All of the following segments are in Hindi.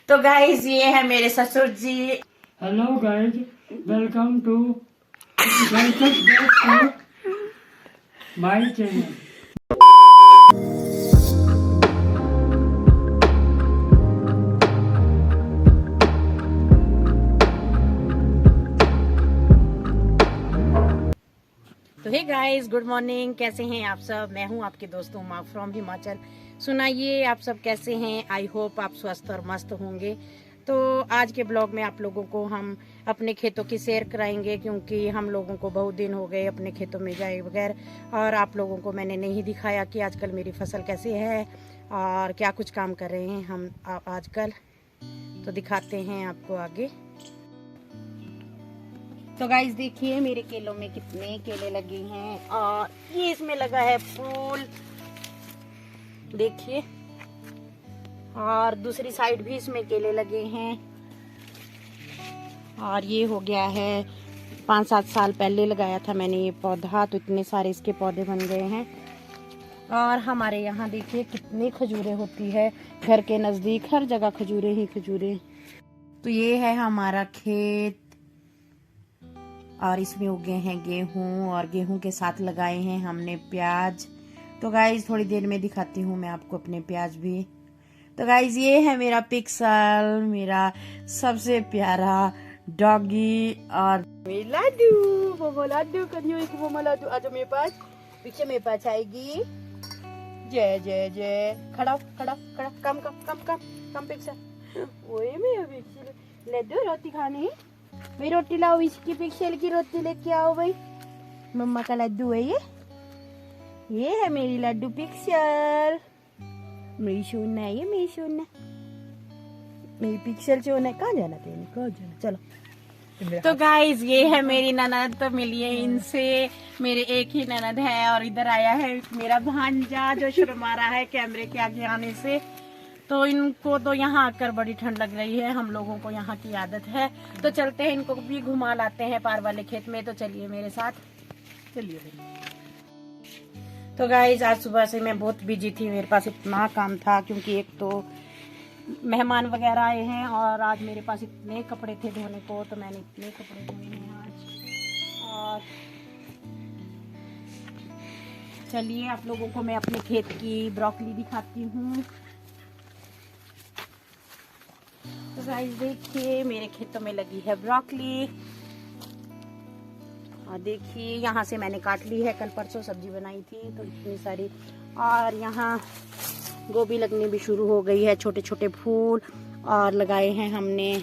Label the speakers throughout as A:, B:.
A: तो गाइज ये है मेरे ससुर जी।
B: Hello guys, welcome to my channel.
A: तो हे गाइस, गुड मॉर्निंग। कैसे हैं आप सब? मैं हूं आपके दोस्तों माँ फ्रॉम हिमाचल। सुनाइए आप सब कैसे हैं? आई होप आप स्वस्थ और मस्त होंगे। तो आज के ब्लॉग में आप लोगों को हम अपने खेतों की सैर कराएंगे, क्योंकि हम लोगों को बहुत दिन हो गए अपने खेतों में जाए बगैर। और आप लोगों को मैंने नहीं दिखाया कि आजकल मेरी फसल कैसे है और क्या कुछ काम कर रहे हैं हम आजकल। तो दिखाते हैं आपको आगे। तो गाइस देखिए मेरे केलों में कितने केले लगे हैं, और ये इसमें लगा है फूल, देखिए। और दूसरी साइड भी इसमें केले लगे हैं। और ये हो गया है 5-7 साल पहले लगाया था मैंने ये पौधा, तो इतने सारे इसके पौधे बन गए हैं। और हमारे यहाँ देखिए कितनी खजूरें होती है, घर के नजदीक हर जगह खजूरें ही खजूरें। तो ये है हमारा खेत, और इसमें उगे हैं गेहूं, और गेहूं के साथ लगाए हैं हमने प्याज। तो गाइज थोड़ी देर में दिखाती हूँ मैं आपको अपने प्याज भी। तो गाइज ये है मेरा पिक्सल, मेरा सबसे प्यारा डॉगी। और लाडू मोमो लाडू कन्यू की मोमो लाडू आज मेरे पास, पीछे मेरे पास आएगी। जय जय जय, खड़ा खड़ा खड़ा, कम कम कम कम कम पिक्सल। ओए मेरा पिक्सल लाडू, रोटी खानी? भाई रोटी लाओ, इसकी पिक्सल की रोटी लेके आओ भाई। मम्मा का लड्डू है ये है मेरी लड्डू पिक्सल। मेरी सोना है ये, मेरी सोना, मेरी पिक्सल सोना है। कहाँ जाना तेरे, कहाँ जाना, चलो। तो गाइज ये है मेरी ननद, तो मिलिए इनसे। मेरे एक ही ननद है, और इधर आया है मेरा भांजा जो शर्मा रहा है कैमरे के आगे आने से। तो इनको तो यहाँ आकर बड़ी ठंड लग रही है, हम लोगों को यहाँ की आदत है। तो चलते हैं, इनको भी घुमा लाते हैं पार वाले खेत में। तो चलिए मेरे साथ, चलिए। तो गाइज आज सुबह से मैं बहुत बिजी थी, मेरे पास इतना काम था, क्योंकि एक तो मेहमान वगैरह आए हैं, और आज मेरे पास इतने कपड़े थे धोने को, तो मैंने इतने कपड़े धोए हैं आज। और चलिए आप लोगों को मैं अपने खेत की ब्रोकली दिखाती हूँ। तो गाइस देखिए मेरे खेतों में लगी है ब्रोकली, और देखिए यहाँ से मैंने काट ली है, कल परसों सब्जी बनाई थी तो इतनी सारी। और यहाँ गोभी लगनी भी शुरू हो गई है, छोटे छोटे फूल। और लगाए हैं हमने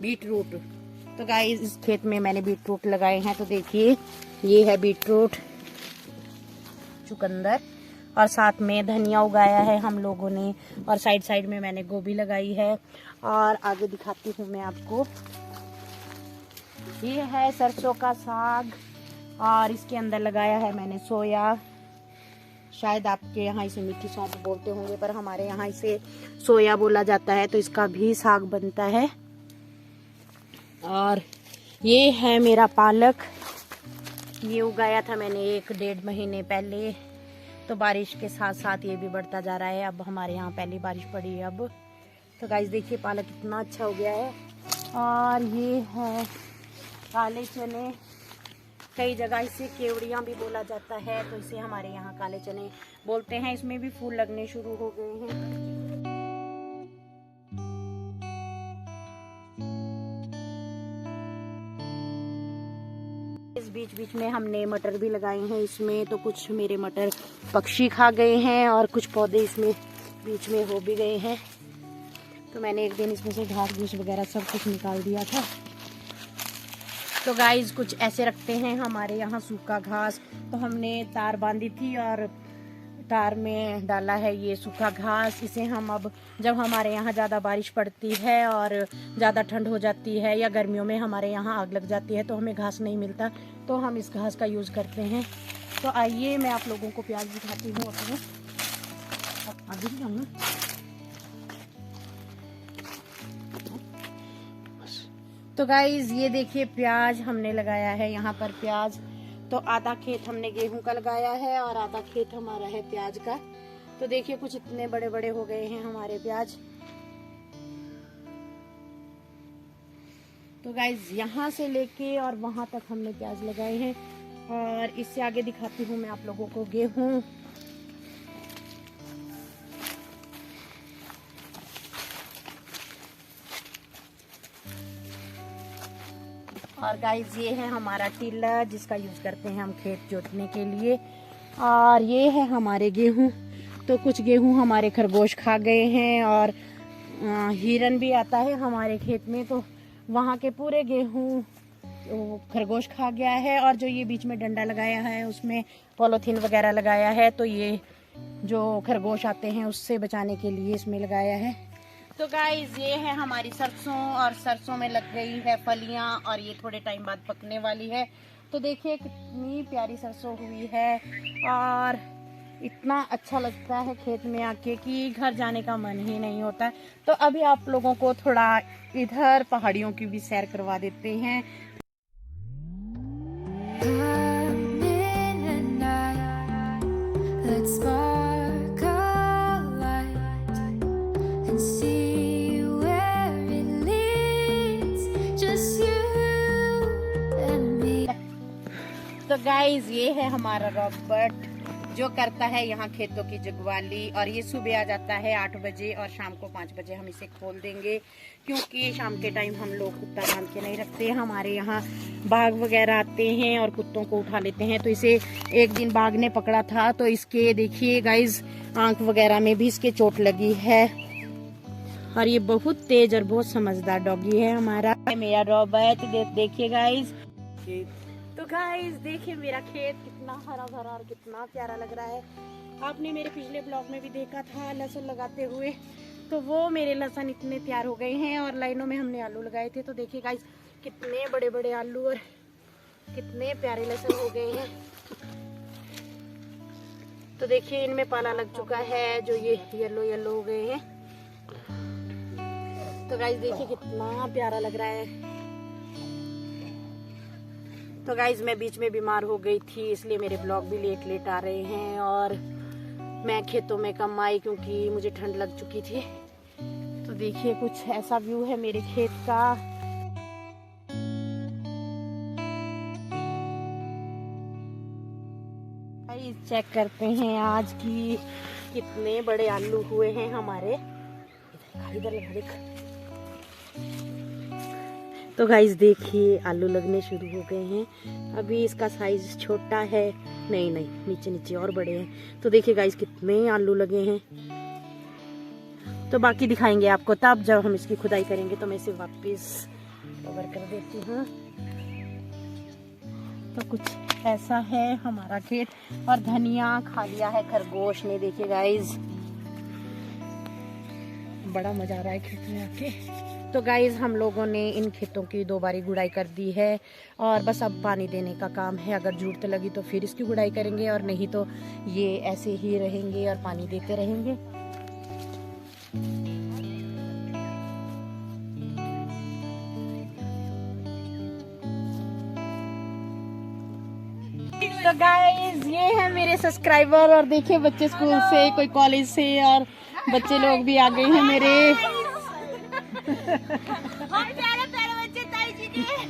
A: बीट रूट। तो गाइस इस खेत में मैंने बीट रूट लगाए हैं। तो देखिए ये है बीट रूट, चुकंदर, और साथ में धनिया उगाया है हम लोगों ने, और साइड साइड में मैंने गोभी लगाई है। और आगे दिखाती हूँ मैं आपको, ये है सरसों का साग, और इसके अंदर लगाया है मैंने सोया। शायद आपके यहाँ इसे मीठी सौंफ बोलते होंगे, पर हमारे यहाँ इसे सोया बोला जाता है। तो इसका भी साग बनता है। और ये है मेरा पालक, ये उगाया था मैंने 1-1.5 महीने पहले। तो बारिश के साथ साथ ये भी बढ़ता जा रहा है। अब हमारे यहाँ पहली बारिश पड़ी है अब। तो गाइस देखिए पालक कितना अच्छा हो गया है। और ये है काले चने, कई जगह इसे केवड़ियाँ भी बोला जाता है, तो इसे हमारे यहाँ काले चने बोलते हैं। इसमें भी फूल लगने शुरू हो गए हैं। इस बीच बीच में हमने मटर भी लगाए हैं इसमें। तो कुछ मेरे मटर पक्षी खा गए हैं, और कुछ पौधे इसमें बीच में हो भी गए हैं। तो मैंने एक दिन इसमें से घास घूस वगैरह सब कुछ निकाल दिया था। तो गाइस कुछ ऐसे रखते हैं हमारे यहाँ सूखा घास। तो हमने तार बांधी थी, और तार में डाला है ये सूखा घास। इसे हम अब जब हमारे यहाँ ज़्यादा बारिश पड़ती है और ज़्यादा ठंड हो जाती है, या गर्मियों में हमारे यहाँ आग लग जाती है, तो हमें घास नहीं मिलता, तो हम इस घास का यूज़ करते हैं। तो आइए मैं आप लोगों को प्याज दिखाती हूँ अपने। आगे भी जाऊँ। तो गाइज ये देखिए प्याज हमने लगाया है यहाँ पर प्याज। तो आधा खेत हमने गेहूं का लगाया है, और आधा खेत हमारा है प्याज का। तो देखिए कुछ इतने बड़े बड़े हो गए हैं हमारे प्याज। तो गाइज यहाँ से लेके और वहां तक हमने प्याज लगाए हैं। और इससे आगे दिखाती हूँ मैं आप लोगों को गेहूं। और गाइज ये है हमारा टिल्ला जिसका यूज करते हैं हम खेत जोतने के लिए। और ये है हमारे गेहूं। तो कुछ गेहूं हमारे खरगोश खा गए हैं और हिरन भी आता है हमारे खेत में, तो वहाँ के पूरे गेहूं खरगोश खा गया है। और जो ये बीच में डंडा लगाया है उसमें पॉलीथीन वगैरह लगाया है, तो ये जो खरगोश आते हैं उससे बचाने के लिए इसमें लगाया है। तो गाइज ये है हमारी सरसों, और सरसों में लग गई है फलियां और ये थोड़े टाइम बाद पकने वाली है। तो देखिए कितनी प्यारी सरसों हुई है और इतना अच्छा लगता है खेत में आके कि घर जाने का मन ही नहीं होता। तो अभी आप लोगों को थोड़ा इधर पहाड़ियों की भी सैर करवा देते हैं। तो गाइज ये है हमारा रॉबर्ट जो करता है यहाँ खेतों की जुगवाली। और ये सुबह आ जाता है 8 बजे और शाम को 5 बजे हम इसे खोल देंगे, क्योंकि शाम के टाइम हम लोग कुत्ता बांध के नहीं रखते। हमारे यहाँ बाघ वगैरह आते हैं और कुत्तों को उठा लेते हैं। तो इसे एक दिन बाघ ने पकड़ा था, तो इसके देखिए गाइज आंख वगैरह में भी इसके चोट लगी है। और ये बहुत तेज और बहुत समझदार डॉगी है हमारा, मेरा रॉबर्ट। देखिए गाइज, तो गाइस देखिए मेरा खेत कितना हरा भरा और कितना प्यारा लग रहा है। आपने मेरे पिछले ब्लॉग में भी देखा था लहसुन लगाते हुए, तो वो मेरे लहसुन इतने तैयार हो गए हैं। और लाइनों में हमने आलू लगाए थे। तो देखिए गाइस कितने बड़े बड़े आलू और कितने प्यारे लहसुन हो गए हैं। तो देखिए इनमें पाला लग चुका है, जो ये येलो येलो हो गए हैं। तो गाइस देखिए कितना प्यारा लग रहा है। तो गाइज मैं बीच में बीमार हो गई थी, इसलिए मेरे ब्लॉग भी लेट आ रहे हैं। और मैं खेतों में कम आई क्योंकि मुझे ठंड लग चुकी थी। तो देखिए कुछ ऐसा व्यू है मेरे खेत का। गाइज चेक करते हैं आज की कितने बड़े आलू हुए हैं हमारे। इधर लगा देख। तो गाइस देखिए आलू लगने शुरू हो गए हैं। अभी इसका साइज छोटा है, नहीं नीचे नीचे और बड़े हैं। तो देखिए गाइस कितने आलू लगे हैं। तो बाकी दिखाएंगे आपको तब जब हम इसकी खुदाई करेंगे। तो मैं इसे वापस कवर कर देती हूँ। तो कुछ ऐसा है हमारा खेत। और धनिया खा लिया है खरगोश ने। देखिए गाइस बड़ा मजा आ रहा है खेत में आके। तो गाइज हम लोगों ने इन खेतों की 2 बारी गुड़ाई कर दी है और बस अब पानी देने का काम है। अगर जरूरत लगी तो फिर इसकी गुड़ाई करेंगे, और नहीं तो ये ऐसे ही रहेंगे और पानी देते रहेंगे। तो गाइज ये है मेरे सब्सक्राइबर। और देखिए बच्चे स्कूल से, कोई कॉलेज से, और बच्चे लोग भी आ गए हैं मेरे।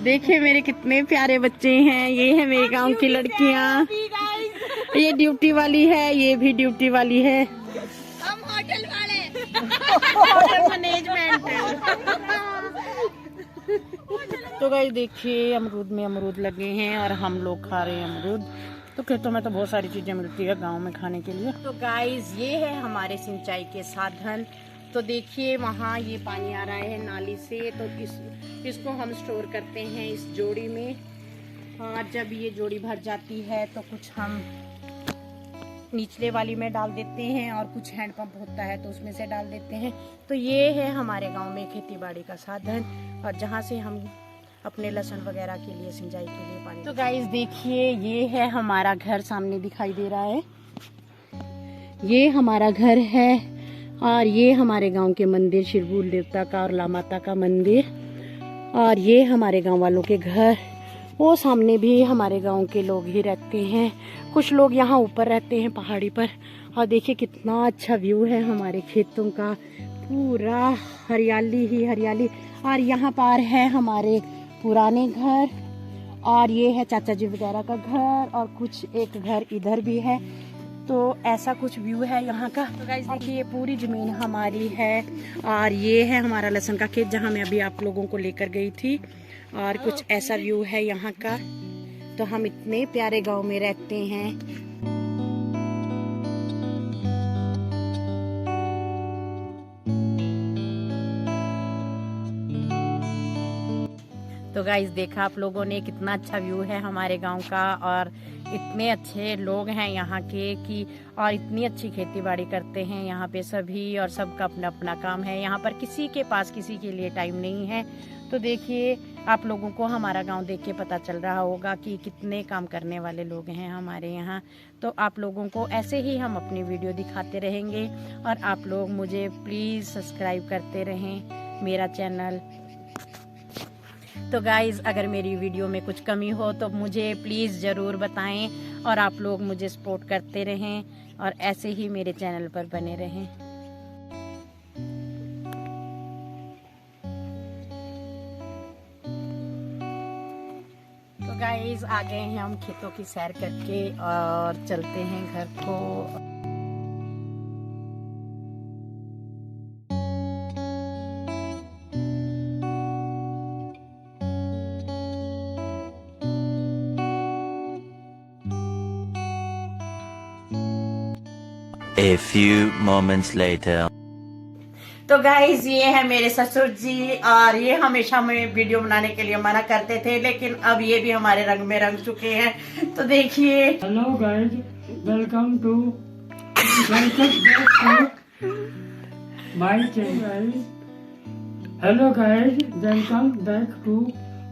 A: देखिए मेरे कितने प्यारे बच्चे हैं। ये है मेरे गांव की लड़कियां। ये ड्यूटी वाली है, ये भी ड्यूटी वाली है। हम होटल वाले होटल मैनेजमेंट। तो गाइस देखिए अमरूद में अमरूद लगे हैं और हम लोग खा रहे हैं अमरूद। तो खेतों में तो बहुत सारी चीजें मिलती है गांव में खाने के लिए। तो गाइस ये है हमारे सिंचाई के साधन। तो देखिए वहाँ ये पानी आ रहा है नाली से। तो इसको हम स्टोर करते हैं इस जोड़ी में। और जब ये जोड़ी भर जाती है तो कुछ हम निचले वाली में डाल देते हैं, और कुछ हैंड पंप होता है तो उसमें से डाल देते हैं। तो ये है हमारे गांव में खेती बाड़ी का साधन, और जहाँ से हम अपने लहसुन वगैरह के लिए सिंचाई के लिए पानी। तो गाइस देखिए ये है हमारा घर, सामने दिखाई दे रहा है। ये हमारा घर है और ये हमारे गांव के मंदिर, शिरभूल देवता का और ला माता का मंदिर। और ये हमारे गांव वालों के घर। वो सामने भी हमारे गांव के लोग ही रहते हैं। कुछ लोग यहाँ ऊपर रहते हैं पहाड़ी पर, और देखिए कितना अच्छा व्यू है हमारे खेतों का, पूरा हरियाली ही हरियाली। और यहाँ पर है हमारे पुराने घर, और ये है चाचा जी वगैरह का घर, और कुछ एक घर इधर भी है। तो ऐसा कुछ व्यू है यहाँ का। तो गाइस देखिए ये पूरी ज़मीन हमारी है, और ये है हमारा लहसुन का खेत जहाँ मैं अभी आप लोगों को लेकर गई थी। और कुछ ऐसा व्यू है यहाँ का। तो हम इतने प्यारे गांव में रहते हैं। तो गाइस देखा आप लोगों ने कितना अच्छा व्यू है हमारे गांव का, और इतने अच्छे लोग हैं यहाँ के कि, और इतनी अच्छी खेती बाड़ी करते हैं यहाँ पे सभी, और सबका अपना अपना काम है। यहाँ पर किसी के पास किसी के लिए टाइम नहीं है। तो देखिए आप लोगों को हमारा गांव देख के पता चल रहा होगा कि कितने काम करने वाले लोग हैं हमारे यहाँ। तो आप लोगों को ऐसे ही हम अपनी वीडियो दिखाते रहेंगे, और आप लोग मुझे प्लीज़ सब्सक्राइब करते रहें मेरा चैनल। तो गाइज़ अगर मेरी वीडियो में कुछ कमी हो तो मुझे प्लीज़ ज़रूर बताएं, और आप लोग मुझे सपोर्ट करते रहें, और ऐसे ही मेरे चैनल पर बने रहें। तो गाइज़ आ गए हैं हम खेतों की सैर करके, और चलते हैं घर को।
C: A few moments later.
A: तो गाइज ये है मेरे ससुर जी, और ये हमेशा हमें वीडियो बनाने के लिए मना करते थे, लेकिन अब ये भी हमारे रंग में रंग चुके हैं। तो देखिए।
B: Hello guys, welcome to my channel. Hello guys, welcome back to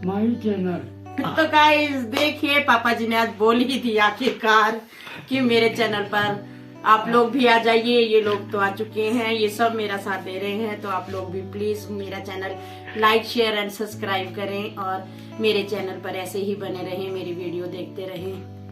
B: my channel.
A: तो गाइज देखिए पापा जी ने आज बोल ही दी आखिरकार कि मेरे चैनल पर आप लोग भी आ जाइए। ये लोग तो आ चुके हैं, ये सब मेरा साथ दे रहे हैं। तो आप लोग भी प्लीज मेरा channel like share and subscribe करें, और मेरे चैनल पर ऐसे ही बने रहें, मेरी वीडियो देखते रहें।